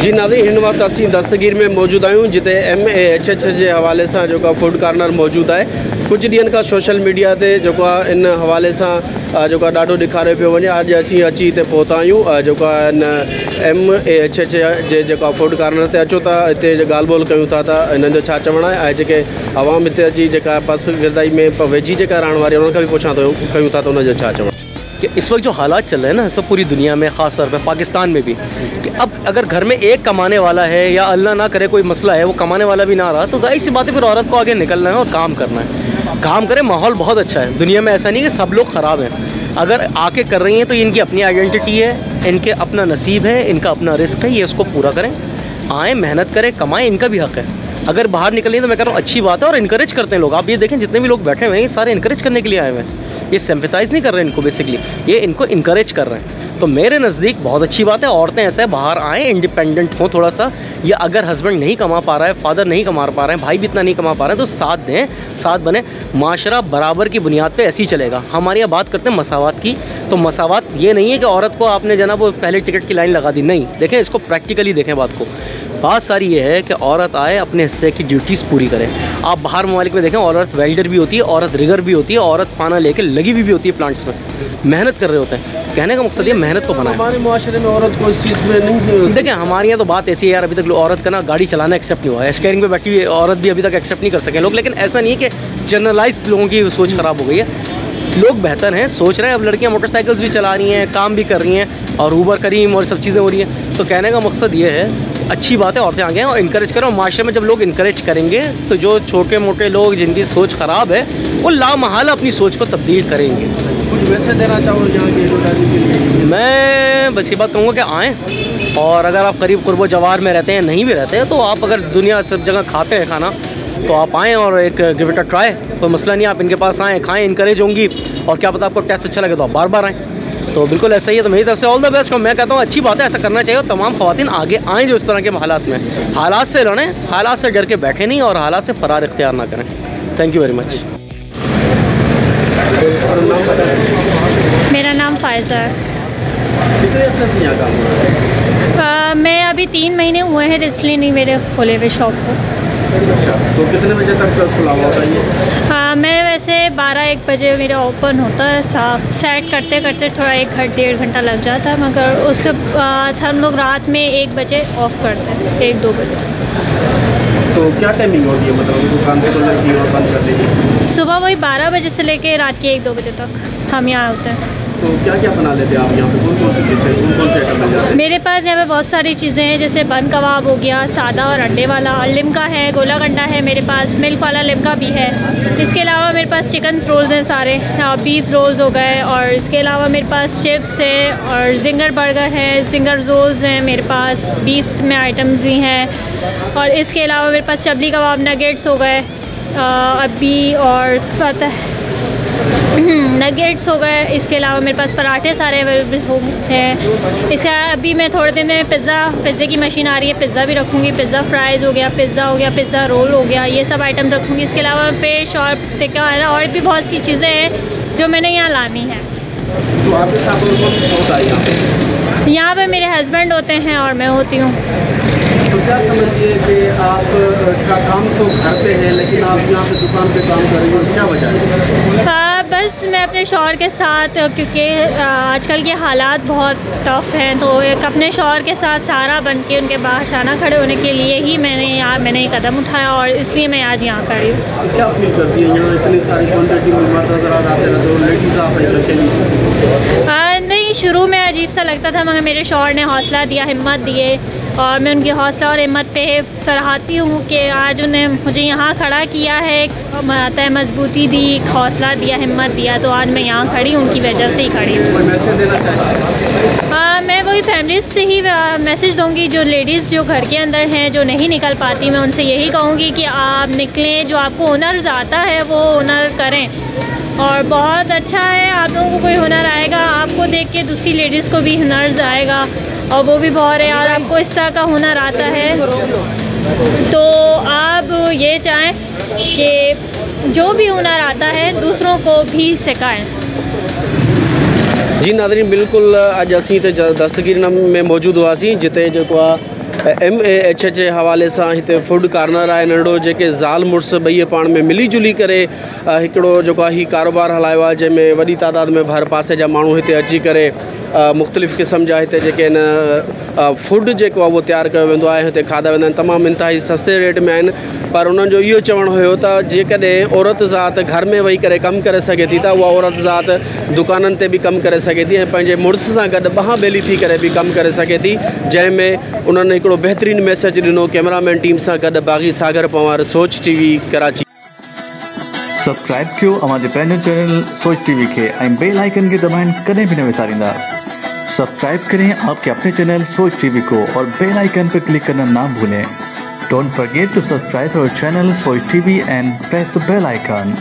जी नाज़रीन, हिन वक्त असीं दस्तगीर में मौजूद आहियूं जिते MAHH जे हवाले सां जेको फूड कॉर्नर मौजूद है। कुछ ॾींहंनि खां सोशल मीडिया ते जेको आहे इन हवाले सां जेको आहे ॾाढो ॾेखारियो पियो वञे। अॼु असीं अची हिते पहुता आहियूं जेको आहे इन MAHH जे जेको आहे फूड कॉर्नर ते अचो था, हिते ॻाल्हि ॿोल कयूं था त हिननि जो छा चवणु आहे ऐं जेके आवाम हिते जी जेका पसगिरदाई में वेझी जेका रहण वारी उन्हनि खां बि पुछां थो कयूं था त उनजो छा चवणु कि इस वक्त जो हालात चल रहे हैं ना सब पूरी दुनिया में, ख़ास तौर पे पाकिस्तान में भी, कि अब अगर घर में एक कमाने वाला है या अल्लाह ना करे कोई मसला है वो कमाने वाला भी ना रहा, तो जाहिर सी बात है फिर औरत को आगे निकलना है और काम करना है। काम करे, माहौल बहुत अच्छा है दुनिया में, ऐसा नहीं कि सब लोग ख़राब हैं। अगर आके कर रही हैं तो इनकी अपनी आइडेंटिटी है, इनके अपना नसीब है, इनका अपना रिस्क है, ये इसको पूरा करें, आएँ मेहनत करें, कमाएँ, इनका भी हक़ है। अगर बाहर निकलें तो मैं कह रहा हूँ अच्छी बात है और इनकरेज करते हैं लोग। आप ये देखें जितने भी लोग बैठे हुए हैं ये सारे इनकरेज करने के लिए आए हुए हैं, ये सिंपैथाइज़ नहीं कर रहे हैं इनको, बेसिकली ये इनको इनकरेज कर रहे हैं। तो मेरे नज़दीक बहुत अच्छी बात है, औरतें ऐसा है बाहर आएँ, इंडिपेंडेंट हों थोड़ा सा, या अगर हस्बैंड नहीं कमा पा रहा है, फादर नहीं कमा पा रहे हैं, भाई भी इतना नहीं कमा पा रहे हैं, तो साथ दें, साथ बने। माशरा बराबर की बुनियाद पे ऐसे ही चलेगा। हमारे यहाँ बात करते हैं मसावात की, तो मसावात ये नहीं है कि औरत को आपने जनाब वो पहले टिकट की लाइन लगा दी, नहीं। देखें इसको प्रैक्टिकली देखें बात को। बात सारी ये है कि औरत आए, अपने हिस्से की ड्यूटीज़ पूरी करे। आप बाहर ममालिक में देखें, औरत वेल्डर भी होती है, औरत रिगर भी होती है, औरत पाना लेके लगी भी होती है प्लांट्स में, मेहनत कर रहे होते हैं। कहने का मकसद ये मेहनत को बनाए। हमारे माशरे में औरत को इस चीज़ में नहीं, देखें हमारे यहाँ तो बात ऐसी है यार, अभी तक औरत का ना गाड़ी चलाना एक्सेप्ट नहीं हुआ है, स्टीयरिंग पे बैठी हुई औरत भी अभी तक एक्सेप्ट नहीं कर सके लोग। लेकिन ऐसा नहीं है कि जनरलाइज लोगों की सोच ख़राब हो गई है, लोग बेहतर हैं, सोच रहे हैं। अब लड़कियां मोटरसाइकिल्स भी चला रही हैं, काम भी कर रही हैं, और ऊबर करीम और सब चीज़ें हो रही हैं। तो कहने का मकसद ये है, अच्छी बात है औरतें आगे हैं और इनकरेज करें। और माशरे में जब लोग इनकरेज करेंगे तो जो छोटे मोटे लोग जिनकी सोच ख़राब है वो लामहला अपनी सोच को तब्दील करेंगे। कुछ वैसे देना चाहो यहाँ के? मैं बस ये बात कहूँगा कि आएँ, और अगर आप करीब कुर्बो जवार में रहते हैं, नहीं भी रहते हैं, तो आप अगर दुनिया सब जगह खाते हैं खाना, तो आप आएँ और एक गिव इट अ ट्राई, कोई मसला नहीं। आप इनके पास आएँ, खाएँ, इनकरेज होंगी, और क्या पता आपको टेस्ट अच्छा लगे तो आप बार बार आएँ। तो बिल्कुल ऐसा ही है। तो मेरी तरफ से ऑल द बेस्ट। और मैं कहता हूँ अच्छी बात है, ऐसा करना चाहिए, और तमाम ख़वातीन आगे आएँ जो इस तरह के हालात में, हालात से लड़ें, हालात से डर के बैठे नहीं, और हालात से फरार इख्तियार ना करें। Thank you very much. मेरा नाम फ़ायज़ा है। कितने अर्से से यहाँ काम हो रहा है? मैं अभी 3 महीने हुए हैं, इसलिए नहीं मेरे खोले हुए शॉप को। अच्छा, तो कितने बजे तक खुला हुआ था ये? मैं वैसे 12-1 बजे मेरा ओपन होता है, सेट करते करते थोड़ा 1-1.5 घंटा लग जाता है, मगर उसके बाद हम लोग रात में 1 बजे ऑफ करते हैं, 1-2 बजे। तो क्या टाइमिंग होगी है, मतलब दुकान पे खुलने की और बंद कर देगी? सुबह वही 12 बजे से लेके रात के 1-2 बजे तक हम यहाँ होते हैं। तो क्या क्या बना लेते हैं आप यहाँ पे? कौन कौन सी डिशें, कौन कौन से आइटम मिल जाते हैं? मेरे पास यहाँ पे बहुत सारी चीज़ें हैं, जैसे बन कबाब हो गया, सादा और अंडे वाला, लिमका है, गोला गंडा है, मेरे पास मिल्क वाला लिमका भी है। इसके अलावा मेरे पास चिकन रोल्स हैं सारे, बीफ रोल्स हो गए, और इसके अलावा मेरे पास चिप्स है, और जिंगर बर्गर है, जिंगर रोल्स हैं मेरे पास, बीफ में आइटम्स भी हैं। और इसके अलावा मेरे पास चबली कबाब नगेट्स हो गए अभी, और नगेट्स हो गए। इसके अलावा मेरे पास पराठे सारे अवेलेबल हैं। इसके अभी मैं थोड़े दिन में पिज़्ज़े की मशीन आ रही है, पिज़्ज़ा भी रखूँगी, पिज़्ज़ा फ्राइज़ हो गया, पिज़्ज़ा रोल हो गया, ये सब आइटम रखूँगी। इसके अलावा पेश और टिक्का है, और भी बहुत सी चीज़ें हैं जो मैंने यहाँ लानी है। तो आपके साथ कौन होता है यहाँ पे? यहाँ पे मेरे हस्बैंड होते हैं और मैं होती हूँ। तो क्या समझिए कि आप का काम तो घर पे है, लेकिन आप यहाँ पे दुकान पे काम कर रही हो, क्या वजह है? बस मैं अपने शौहर के साथ, क्योंकि आजकल के हालात बहुत टफ़ हैं, तो एक अपने शौहर के साथ सहारा बन के उनके बाशाना खड़े होने के लिए ही मैंने ये कदम उठाया, और इसलिए मैं आज यहाँ खड़ी हूँ। क्या फील करती है यहाँ इतनी सारी क्वान्टिटी में नजर आते रहते हो, लेडीज़ आप नहीं, शुरू में अजीब सा लगता था, मगर मेरे शौहर ने हौसला दिया, हिम्मत दिए, और मैं उनकी हौसला और हिम्मत पे सराहती हूँ कि आज उन्हें मुझे यहाँ खड़ा किया है, आता है मजबूती दी, हौसला दिया, हिम्मत दिया, तो आज मैं यहाँ खड़ी हूँ, उनकी वजह से ही खड़ी हूँ। मैं वही फैमिली से ही मैसेज दूँगी, जो लेडीज़ जो घर के अंदर हैं, जो नहीं निकल पाती, मैं उनसे यही कहूँगी कि आप निकलें, जो आपको हुनर आता है वो हुनर करें। और बहुत अच्छा है, आप लोगों को कोई हुनर आएगा, आपको देख के दूसरी लेडीज़ को भी हुनर आएगा, और वो भी बहुत है यार, आपको इस तरह का हुनर आता है, तो आप ये चाहें कि जो भी हुनर आता है दूसरों को भी सिखाएं। जी नाज़रीन, बिल्कुल अॼु असीं हिते दस्तगीर में मौजूद हुआसीं, जिते जेको आहे MAHH जे हवाले सां हिते फूड कार्नर आहे नंढो, जेके ज़ाल मुड़ुस ॿई पाण में मिली जुली करे हिकिड़ो जेको आहे हीउ कारोबार हलायो आहे, जंहिंमें वॾी तादाद में भर पासे जा माण्हू हिते अची करे मुख़्तलिफ़ क़िस्म जा हिते जेके आहिनि फूड जेको आहे उहो तयारु कयो वेंदो आहे, हिते खाधा वेंदा आहिनि, तमामु इंतिहाई सस्ते रेट में आहिनि। पर उन्हनि जो इहो चवणु हुयो त जेकॾहिं औरत ज़ात घर में वेही करे कमु करे सघे थी त उहा औरत ज़ात दुकाननि ते बि कमु करे सघे थी ऐं पंहिंजे मुड़ुस सां गॾु ॿांह ॿेली थी करे बि कमु करे सघे थी, जंहिंमें उन्हनि हिकिड़ो बहितरीनु मैसेज ॾिनो। कैमरामैन टीम सां गॾु बाग़ी सागर पवार, सोच TV कराची। सब्सक्राइब कयो अवांजे पंहिंजो चैनल सोच TV खे ऐं बेल आइकन खे दबाइण कॾहिं भी न विसारींदा। सब्सक्राइब करें आपके अपने चैनल सोच TV को और बेल आइकन पर क्लिक करना ना भूलें। Don't forget to subscribe our channel Soch TV and press the bell icon.